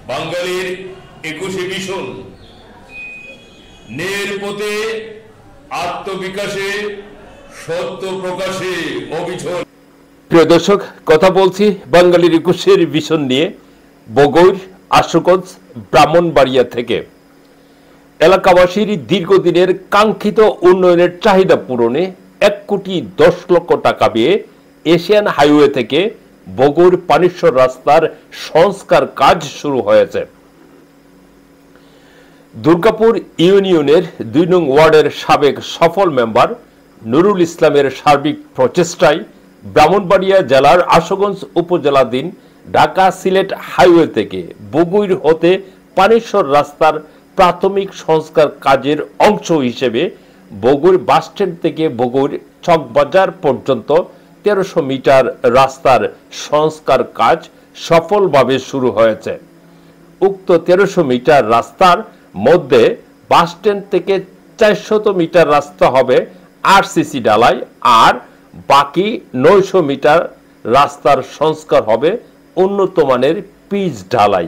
বাঙালির 21শে মিশন ন্যায়ের পথে আত্মবিকাশে সত্য প্রকাশে অবিচল। প্রিয় দর্শক, কথা বলছি বাঙালির 21শের মিশন নিয়ে বগুড়া, আশুগঞ্জ, ব্রাহ্মণবাড়িয়া থেকে। এলাকাবাসীর দীর্ঘদিনের কাঙ্ক্ষিত উন্নয়নের চাহিদা পূরণে 1,10,00,000 টাকা দিয়ে এশিয়ান হাইওয়ে থেকে বগুড়া পানিশ্বর রাস্তার সংস্কার কাজ শুরু হয়েছে। দুর্গাপুর ইউনিয়নের 2 নং ওয়ার্ডের সাবেক সফল মেম্বার নুরুল ইসলামের সার্বিক প্রচেষ্টায় ব্রাহ্মণবাড়িয়া জেলার আশুগঞ্জ উপজেলাধীন ঢাকা সিলেট হাইওয়ে থেকে বগুড়া হতে পানিশ্বর রাস্তার প্রাথমিক সংস্কার কাজের অংশ হিসেবে বগুড়া বাসস্ট্যান্ড থেকে বগুড়া চকবাজার পর্যন্ত 1300 মিটার রাস্তার সংস্কার কাজ সফলভাবে শুরু হয়েছে। উক্ত 1300 মিটার রাস্তার মধ্যে বাসস্ট্যান্ড থেকে 400 মিটার রাস্তা হবে আরসিসি ঢালাই, আর বাকি 900 মিটার রাস্তার সংস্কার হবে উন্নত মানের পিচ ঢালাই।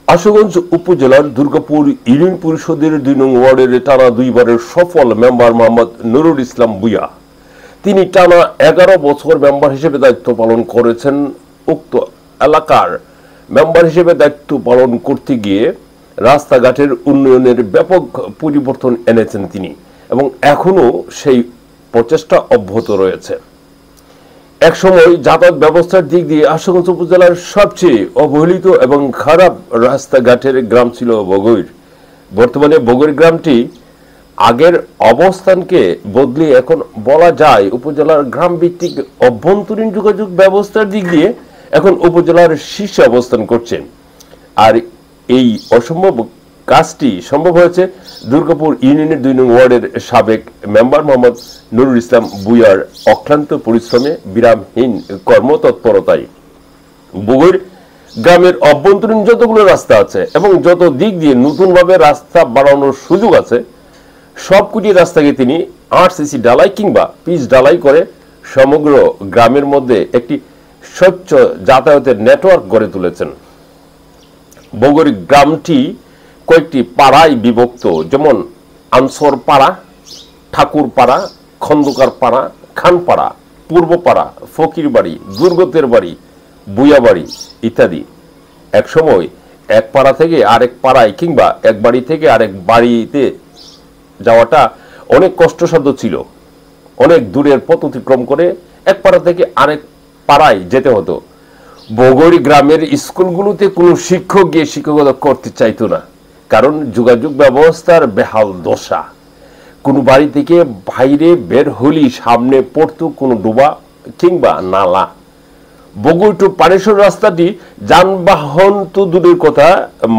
আশুগঞ্জ উপজেলার দুর্গাপুর ইউনিয়ন পরিষদের 2 নং ওয়ার্ডের টানা 2 বারের সফল মেম্বার মোহাম্মদ নুরুল ইসলাম ভূঁইয়া, তিনি টানা 11 বছর মেম্বার হিসেবে দায়িত্ব পালন করেছেন। উক্ত এলাকার মেম্বার হিসেবে দায়িত্ব পালন করতে গিয়ে রাস্তাঘাটের উন্নয়নের ব্যাপক পরিবর্তন এনেছেন তিনি, এবং এখনো সেই প্রচেষ্টা অব্যাহত রয়েছে। একসময় যাতায়াত ব্যবস্থার দিক দিয়ে আশুগঞ্জ উপজেলার সবচেয়ে অবহেলিত এবং খারাপ রাস্তাঘাটের গ্রাম ছিল বগুড়া। বর্তমানে বগুড়া গ্রামটি আগের অবস্থানকে বদলে এখন বলা যায় উপজেলার গ্রাম ভিত্তিক অভ্যন্তরীণ যোগাযোগ ব্যবস্থার দিক দিয়ে এখন উপজেলার শীর্ষে অবস্থান করছে। আর এই অসম্ভব কাজটি সম্ভব হয়েছে দুর্গাপুর ইউনিয়নের 2 নং ওয়ার্ডের সাবেক মেম্বার মোহাম্মদ নুরুল ইসলাম ভূঁইয়ার অক্লান্ত পরিশ্রমে, বিরামহীন কর্মতৎপরতায়। বগুড়া গ্রামের অভ্যন্তরীণ যতগুলো রাস্তা আছে এবং যত দিক দিয়ে নতুনভাবে রাস্তা বাড়ানোর সুযোগ আছে, সবকটি রাস্তাকে তিনি আরসিসি ঢালাই কিংবা পিচ ঢালাই করে সমগ্র গ্রামের মধ্যে একটি স্বচ্ছ যাতায়াতের নেটওয়ার্ক গড়ে তুলেছেন। বগুড়া গ্রামটি কয়েকটি পাড়ায় বিভক্ত, যেমন আনসর পাড়া, ঠাকুর পাড়া, খন্দকার পাড়া, খানপাড়া, পূর্বপাড়া, ফকির বাড়ি, দুর্গতের বাড়ি, বুয়া বাড়ি ইত্যাদি। একসময় এক পাড়া থেকে আরেক পাড়ায় কিংবা এক বাড়ি থেকে আরেক বাড়িতে যাওয়াটা অনেক কষ্টসাধ্য ছিল। অনেক দূরের পথ অতিক্রম করে এক পাড়া থেকে আরেক পাড়ায় যেতে হতো। বগুড়া গ্রামের স্কুলগুলোতে কোনো শিক্ষক গিয়ে শিক্ষকতা করতে চাইতো না, কারণ যোগাযোগ ব্যবস্থার বেহাল দশা। কোনো বাড়ি থেকে বাইরে বের হলেই সামনে পড়তো কোনো ডোবা কিংবা নালা। বগুড়া টু পানিশ্বর রাস্তাটি যানবাহন তো দূরের কথা,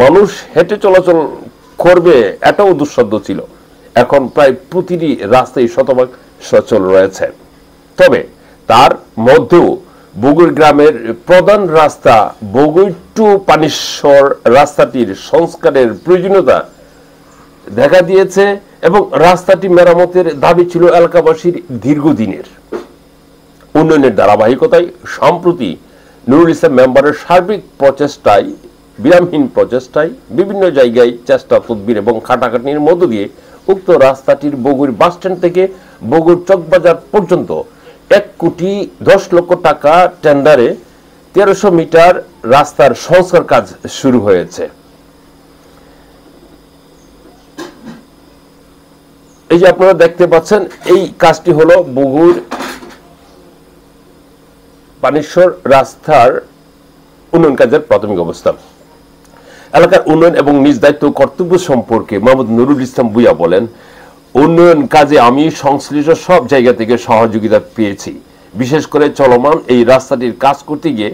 মানুষ হেঁটে চলাচল করবে এটাও দুঃসাধ্য ছিল। এখন প্রায় প্রতিটি রাস্তায় শতভাগ সচল রয়েছে। তবে তার মধ্যেও বগুড়া গ্রামের প্রধান রাস্তা বগুড়া টু পানিশ্বর রাস্তাটির সংস্কারের প্রয়োজনীয়তা দেখা দিয়েছে, এবং রাস্তাটি মেরামতের দাবি ছিল এলাকাবাসীর দীর্ঘদিনের। উন্নয়নের ধারাবাহিকতায় সম্প্রতি নুরুল ইসলাম মেম্বারের সার্বিক প্রচেষ্টায়, বিরামহীন প্রচেষ্টায় বিভিন্ন জায়গায় চেষ্টা তদবির এবং খাটাখাটির মধ্য দিয়ে উক্ত রাস্তাটির বগুড়া বাসস্ট্যান্ড থেকে বগুড়া চকবাজার পর্যন্ত 1,10,00,000 টাকা টেন্ডারে 1300 মিটার রাস্তার সংস্কার কাজ শুরু হয়েছে। এই যে আপনারা দেখতে পাচ্ছেন, এই কাজটি হলো বগুড়া পানিশ্বর রাস্তার উন্নয়ন কাজের প্রাথমিক অবস্থা। এলাকার উন্নয়ন এবং নিজ দায়িত্ব কর্তব্য সম্পর্কে মোহাম্মদ নুরুল ইসলাম ভূঁইয়া বলেন, উন্নয়ন কাজে আমি সংশ্লিষ্ট সব জায়গা থেকে সহযোগিতা পেয়েছি। বিশেষ করে চলমান এই রাস্তাটির কাজ করতে গিয়ে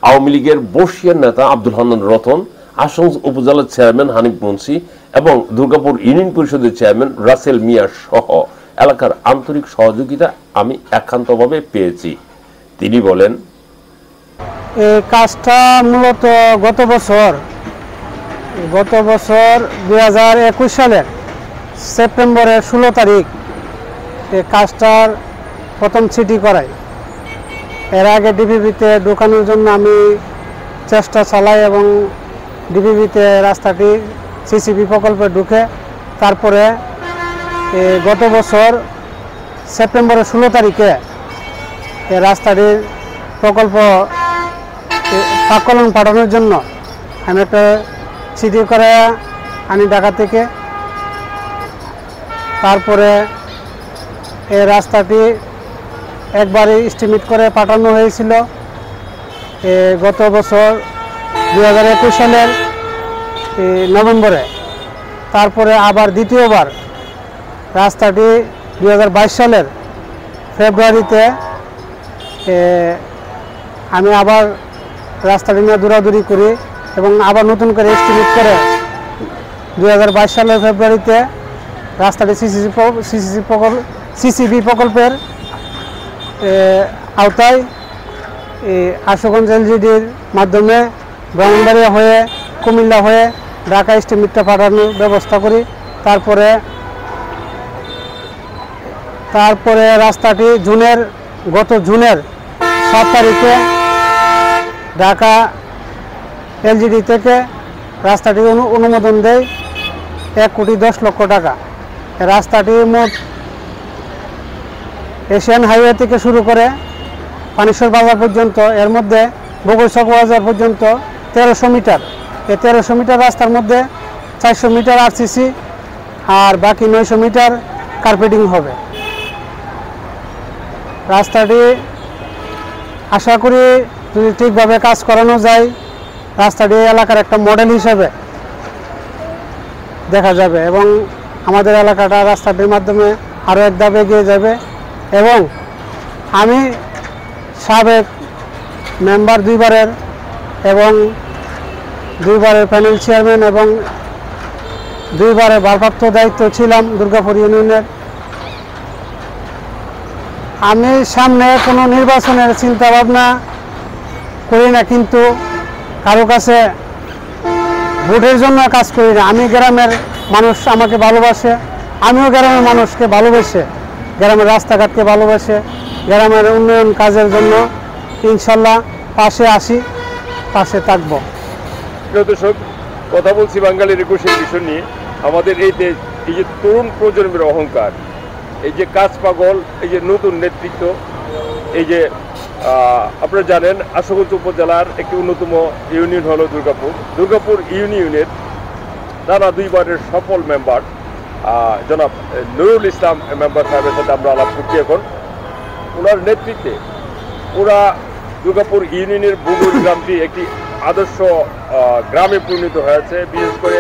আওয়ামী লীগের বর্ষিয়ান নেতা আব্দুল হান্নান রতন, আশুগঞ্জ উপজেলার চেয়ারম্যান হানিফ মুন্সি এবং দুর্গাপুর ইউনিয়ন পরিষদের চেয়ারম্যান রাসেল মিয়া সহ এলাকার আন্তরিক সহযোগিতা আমি একান্তভাবে পেয়েছি। তিনি বলেন, এই কাজটা মূলত গত বছর 2021 সালের সেপ্টেম্বরের 16 তারিখ এই কাজটার প্রথম সিটি করাই। এর আগে ডিপিপিতে ঢোকানোর জন্য আমি চেষ্টা চালায় এবং ডিবিবিতে রাস্তাটি সিসিবি প্রকল্পে ঢুকে। তারপরে গত বছর সেপ্টেম্বরের 16 তারিখে এই রাস্তাটির প্রকল্প প্রাক্কলন পাঠানোর জন্য আমি একটা চিঠি করে আনি ঢাকা থেকে। তারপরে এই রাস্তাটি একবারই এস্টিমেট করে পাঠানো হয়েছিল গত বছর 2021 সালের নভেম্বরে। তারপরে আবার দ্বিতীয়বার রাস্তাটি 2022 সালের ফেব্রুয়ারিতে আমি আবার রাস্তাটি নিয়ে দৌড়াদৌড়ি করি এবং আবার নতুন করে এস্টিমেট করে 2022 সালের ফেব্রুয়ারিতে রাস্তাটি সিসিবি প্রকল্পের আওতায় আশুগঞ্জ এলজিডির মাধ্যমে ব্রাহ্মণবাড়িয়া হয়ে কুমিল্লা হয়ে ঢাকা এস্টিমেটটা পাঠানোর ব্যবস্থা করি। তারপরে রাস্তাটি গত জুনের 7 তারিখে ঢাকা এলজিডি থেকে রাস্তাটি অনুমোদন দেয় 1,10,00,000 টাকা। রাস্তাটি মোট এশিয়ান হাইওয়ে থেকে শুরু করে পানিশ্বর বাজার পর্যন্ত, এর মধ্যে বগুড়চক বাজার পর্যন্ত 1300 মিটার। এই 1300 মিটার রাস্তার মধ্যে 400 মিটার আরসিসি আর বাকি 900 মিটার কার্পেটিং হবে। রাস্তাটি আশা করি যদি ঠিকভাবে কাজ করানো যায় রাস্তাটি এলাকার একটা মডেল হিসেবে দেখা যাবে এবং আমাদের এলাকাটা রাস্তাটির মাধ্যমে আরও এক ধাপ এগিয়ে যাবে। এবং আমি সাবেক মেম্বার 2 বারের এবং 2 বারের প্যানেল চেয়ারম্যান এবং 2 বারের ভারপ্রাপ্ত দায়িত্ব ছিলাম দুর্গাপুর ইউনিয়নের। আমি সামনে কোনো নির্বাচনের চিন্তা ভাবনা করি না, কিন্তু কারো কাছে ভোটের জন্য কাজ করি না। আমি গ্রামের মানুষ আমাকে ভালোবাসে, আমিও গ্রামের মানুষকে ভালোবেসে, গ্রামের রাস্তাঘাটকে ভালোবাসে, গ্রামের উন্নয়ন কাজের জন্য ইনশাল্লাহ পাশে আসি, পাশে থাকবো। প্রিয় দর্শক, কথা বলছি বাঙালির একুশের বিষয় নিয়ে। আমাদের এই যে তরুণ প্রজন্মের অহংকার, এই যে কাজ পাগল, এই যে নতুন নেতৃত্ব, এই যে আপনারা জানেন আশুগঞ্জ উপজেলার একটি অন্যতম ইউনিয়ন হলো দুর্গাপুর ইউনিয়নের টানা 2 বারের সফল মেম্বার জনাব নুরুল ইসলাম মেম্বার সাহেবের সাথে আমরা আলাপ করছি এখন। ওনার নেতৃত্বে পুরা দুর্গাপুর ইউনিয়নের বগুড় গ্রামটি একটি আদর্শ গ্রামে পরিণত হয়েছে। বিশেষ করে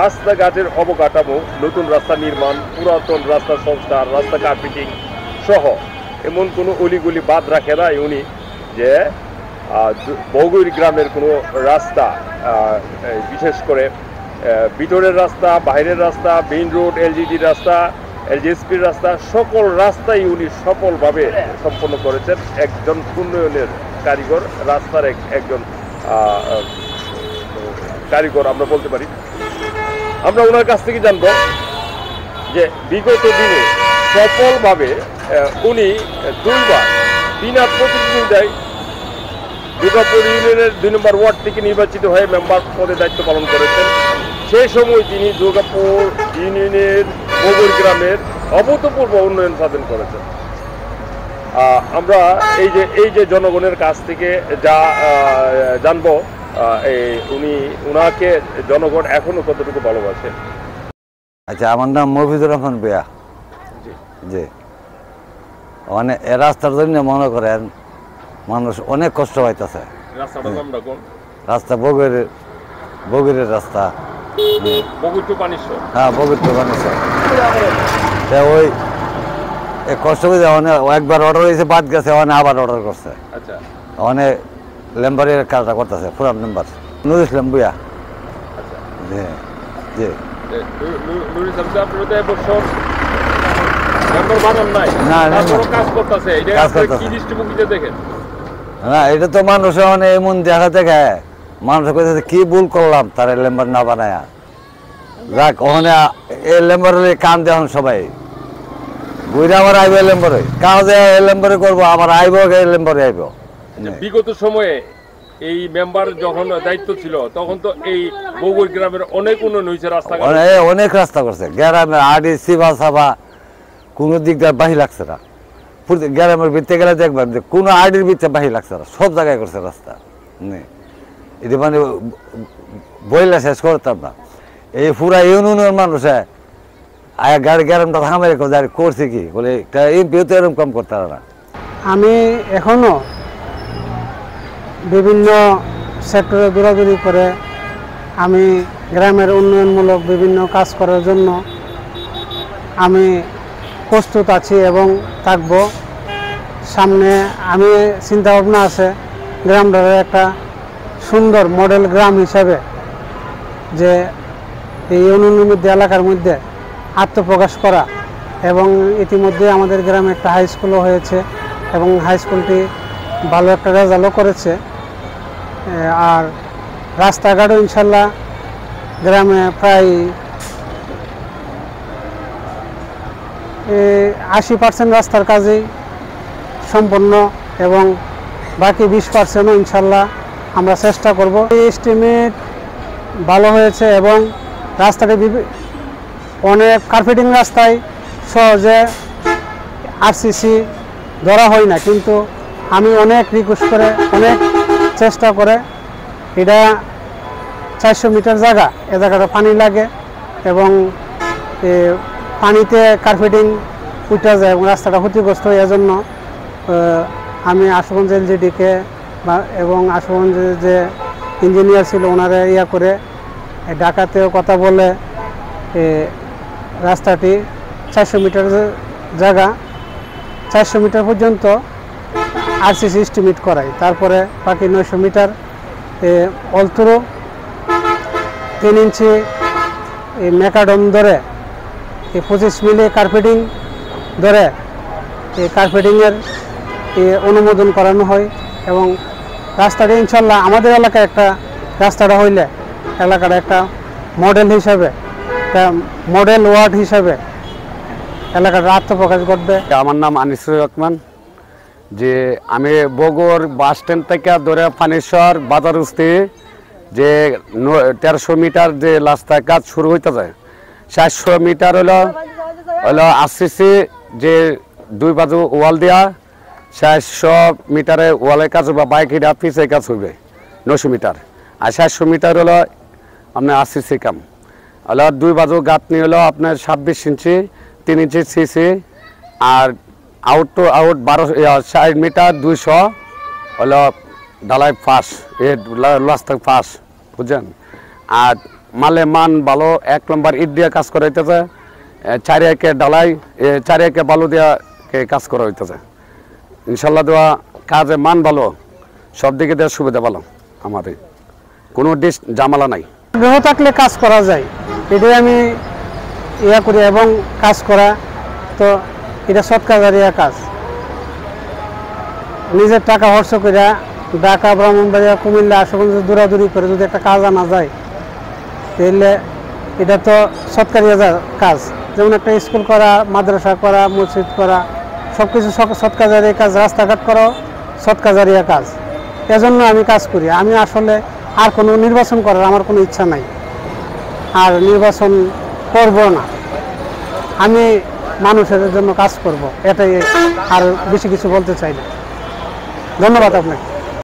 রাস্তাঘাটের অবকাঠামো, নতুন রাস্তা নির্মাণ, পুরাতন রাস্তা সংস্কার, রাস্তা কার্পেটিং সহ এমন কোনো অলিগলি বাদ রাখে না উনি যে বগুড় গ্রামের কোনো রাস্তা, বিশেষ করে ভিতরের রাস্তা, বাইরের রাস্তা, মেইন রোড, এলজিডি রাস্তা, এলজিএসপির রাস্তা, সকল রাস্তাই উনি সফলভাবে সম্পন্ন করেছেন। একজন উন্নয়নের কারিগর, রাস্তার একজন কারিগর আমরা বলতে পারি। আমরা ওনার কাছ থেকে জানব যে বিগত দিনে সফলভাবে উনি 2 বার বিনা প্রতিদ্বন্দ্বিতায় দুর্গাপুর ইউনিয়নের 2 নম্বর ওয়ার্ড থেকে নির্বাচিত হয়ে মেম্বার পদে দায়িত্ব পালন করেছেন। সেই সময় তিনি দুর্গাপুর ইউনিয়নের বগুড় গ্রামের অভূতপূর্ব উন্নয়ন সাধন করেছেন। আমরা এই যে জনগণের কাছ থেকে যা জানবো, উনাকে জনগণ এখনো কতটুকু ভালোবাসে। আচ্ছা, আমার নাম মফিজুর রহমান বেয়া। জি, অনেক এ রাস্তার জন্য মনে করেন মানুষ অনেক কষ্ট পাইতেছে। রাস্তা বগুড়ের রাস্তা, হ্যাঁ বগুড় টু পানিশ্বর। ওই কষ্ট করে একবার অর্ডার হয়েছে, বাদ গেছে, আবার অর্ডার করছে। অনেক লেম্বারের কাজটা করতেছে, পুরান মেম্বার নুরুল ইসলাম বুয়া। জি জি, না এটা তো মানুষ এমন দেখা দেখে মানুষ কি ভুল করলাম তার লেম্বার না বানায় যাক, ওখানে এই লেম্বারের কাম দেন সবাই বুঝে আবার আইব লেম্বারে কাজ লেম্বারে করবো, আবার আইব লেম্বারে আইব। বিগত সময়ে এই মেম্বার যখন দায়িত্ব ছিল তখন তো এই বগুড় গ্রামের অনেক উন্নয়ন হয়েছে, রাস্তাঘাট অনেক রাস্তা করছে গ্রামের আড়ি সিবা সাবা কোনো দিক দিয়ে বাহি লাগছে না। গ্রামের ভিতরে গেলে দেখবেন যে কোনো আড়ির ভিতরে বাহি লাগছে না, সব জায়গায় করছে রাস্তা। এটা মানে বইলে শেষ করতাম না। এই পুরা ইউনিয়নের মানুষে গাড়ি গ্রামটা থামে করছে কি বলে এমপিও তো এরকম কম করতে পারে না। আমি এখনো বিভিন্ন সেক্টরে দৌড়াদৌড়ি করে আমি গ্রামের উন্নয়নমূলক বিভিন্ন কাজ করার জন্য আমি প্রস্তুত আছি এবং থাকব। সামনে আমি চিন্তা ভাবনা আছে গ্রামটার একটা সুন্দর মডেল গ্রাম হিসাবে, যে এই ইউনিয়নের মধ্যে এলাকার মধ্যে আত্মপ্রকাশ করা। এবং ইতিমধ্যে আমাদের গ্রামে একটা হাই স্কুলও হয়েছে এবং হাই স্কুলটি ভালো একটা রেজাল্টও করেছে। আর রাস্তাঘাটও ইনশাল্লাহ গ্রামে প্রায় 80% রাস্তার কাজেই সম্পন্ন এবং বাকি 20%ও ইনশাল্লাহ আমরা চেষ্টা করব। এই এস্টিমেট ভালো হয়েছে এবং রাস্তাটি অনেক কার্পেটিং রাস্তায় সহজে আরসিসি ধরা হয় না, কিন্তু আমি অনেক রিকোয়েস্ট করে অনেক চেষ্টা করে এটা 400 মিটার জায়গা, এ জায়গাটা পানি লাগে এবং পানিতে কার্পেটিং উঠে যায় এবং রাস্তাটা ক্ষতিগ্রস্ত হয়। এজন্য আমি আশুগঞ্জ এলজিডিকে এবং আশুগঞ্জের যে ইঞ্জিনিয়ার ছিল ওনারা করে ঢাকাতেও কথা বলে রাস্তাটি 400 মিটার জায়গা 400 মিটার পর্যন্ত আরসিসি এস্টিমেট করাই, তারপরে বাকি 900 মিটার অলথ্রো 3 ইঞ্চি মেকাডম ধরে 25 মিলি কার্পেটিং ধরে এই কার্পেটিংয়ের অনুমোদন করানো হয়। এবং রাস্তাটা ইনশাল্লাহ আমাদের এলাকায় একটা রাস্তাটা হইলে এলাকাটা একটা মডেল হিসাবে, একটা মডেল ওয়ার্ড হিসাবে এলাকার আত্মপ্রকাশ ঘটবে। আমার নাম আনিসুর রহমান। যে আমি বগুড় বাস স্ট্যান্ড থেকে ধরে ফানেশ্বর বাজার উঠতে যে 1300 মিটার যে রাস্তায় কাজ শুরু হইতে যায়, 400 মিটার হলো আরসিসি যে 2 বাজু ওয়াল দেওয়া, 400 মিটারে ওয়ালের কাজ বা বাইক হিটা পিছে কাজ হইবে 900 মিটার। আর 400 মিটার হলো আপনার আরসিসি কাম হলো 2 বাজু গাঁথনি হলো আপনার 26 ইঞ্চি 3 ইঞ্চি সিসি। আর আউট টু আউট 60 মিটার 200 হলো ঢালাই ফাঁস, এ রাস্তা ফাঁস, বুঝছেন। আর মালে মান ভালো 1 নম্বর ইট দিয়ে কাজ করা হইতেছে, 4 একে ঢালাই 4 একে বালু দিয়া কাজ করা হইতেছে। ইনশাল্লাহ দেওয়া কাজে মান ভালো, সব দিকে দেওয়ার সুবিধা ভালো, আমাদের কোনো ঝামেলা নাই। গ্রহ থাকলে কাজ করা যায়, এটাই আমি করি। এবং কাজ করা তো এটা সৎকাজারিয়া কাজ, নিজের টাকা খরচ করে ঢাকা, ব্রাহ্মণবাড়িয়া, কুমিল্লা, আশুগঞ্জ দৌড়াদৌড়ি করে যদি একটা কাজ আনা যায় তাহলে এটা তো সৎকারিয়া কাজ। যেমন একটা স্কুল করা, মাদ্রাসা করা, মসজিদ করা, সব কিছু সৎকাজারিয়া কাজ। রাস্তাঘাট করাও সৎকাজারিয়া কাজ, এজন্য আমি কাজ করি। আমি আসলে আর কোনো নির্বাচন করার আমার কোনো ইচ্ছা নাই, আর নির্বাচন করব না। আমি মানুষের জন্য কাজ করব, এটাই, আর বেশি কিছু বলতে চাই না। ধন্যবাদ আপনাকে।